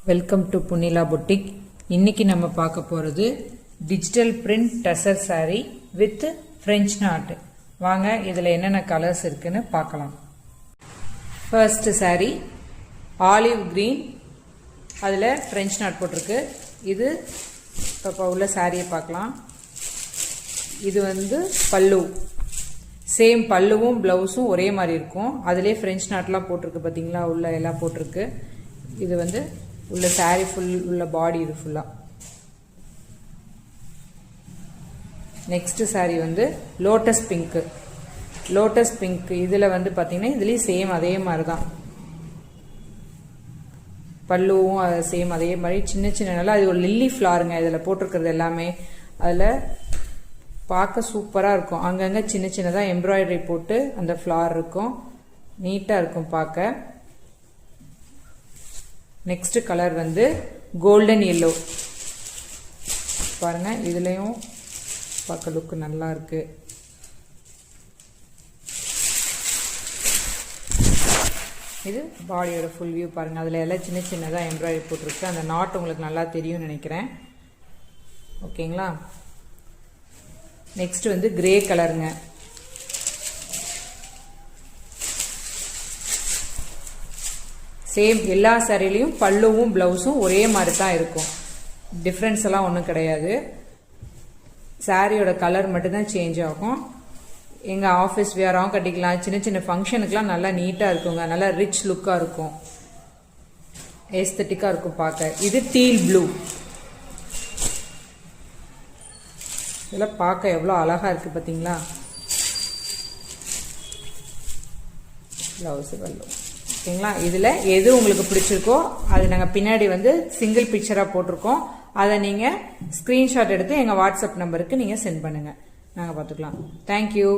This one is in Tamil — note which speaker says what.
Speaker 1: Welcome to புனிலா boutique. இன்னைக்கு நம்ம பார்க்க போகிறது digital print tussar saree with French not. வாங்க இதில் என்னென்ன கலர்ஸ் இருக்குன்னு பார்க்கலாம். ஃபர்ஸ்ட் saree ஆலிவ் கிரீன், அதில் ஃப்ரெஞ்ச் நாட் போட்டிருக்கு. இது இப்போ உள்ள சாரியை பார்க்கலாம். இது பல்லு, சேம் பல்லுவும் ப்ளவுஸும் ஒரே மாதிரி இருக்கும். அதிலே ஃப்ரெஞ்ச் நாட்லாம் போட்டிருக்கு, பார்த்தீங்களா, உள்ள எல்லாம் போட்டிருக்கு. இது உள்ள சாரி ஃபுல் உள்ள பாடி இது ஃபுல்லாக. Next sorry lotus pink. Lotus pink இதில் பார்த்தீங்கன்னா இதுலேயும் சேம் அதே மாதிரி தான், பல்லுவும் சேம் அதே மாதிரி சின்ன சின்ன நல்லா. அது ஒரு லில்லி ஃப்ளாருங்க இதில் போட்டிருக்கிறது எல்லாமே. அதில் பார்க்க சூப்பராக இருக்கும். அங்கங்கே சின்ன சின்னதாக எம்ப்ராய்டரி போட்டு அந்த ஃப்ளார் இருக்கும், நீட்டாக இருக்கும் பார்க்க. Next colour golden yellow. பாருங்க, இதுலயும் பார்க்க லுக் நல்லா இருக்கு. இது பாடியோட ஃபுல் வியூ பாருங்க. அதுல எல்லாம் சின்ன சின்னதா எம்ப்ராய்டரி போட்டிருக்கு. அந்த நாட் உங்களுக்கு நல்லா தெரியும் நினைக்கிறேன். ஓகேங்களா. நெக்ஸ்ட் கிரே கலருங்க. சேம் எல்லா சாரிலையும் பல்லுவும் ப்ளவுஸும் ஒரே மாதிரி தான் இருக்கும். டிஃப்ரென்ஸ் எல்லாம் ஒன்றும் கிடையாது. சாரியோட கலர் மட்டும்தான் சேஞ்ச் ஆகும். எங்கள் ஆஃபீஸ் வேறாகவும் கட்டிக்கலாம், சின்ன சின்ன ஃபங்க்ஷனுக்குலாம் நல்லா நீட்டாக இருக்குங்க. நல்லா ரிச் லுக்காக இருக்கும், ஏஸ்தட்டிக்காக இருக்கும் பார்க்க. இது டீல் ப்ளூ. இதெல்லாம் பார்க்க எவ்வளோ அழகாக இருக்குது பார்த்தீங்களா. ப்ளவுஸு பல்லு. ஓகேங்களா. இதில் எது உங்களுக்கு பிடிச்சிருக்கோ அது நாங்கள் பின்னாடி சிங்கிள் பிக்சராக போட்டிருக்கோம். அதை நீங்கள் ஸ்க்ரீன்ஷாட் எடுத்து எங்கள் வாட்ஸ்அப் நம்பருக்கு நீங்கள் சென்ட் பண்ணுங்கள், நாங்கள் பார்த்துக்கலாம். தேங்க்யூ.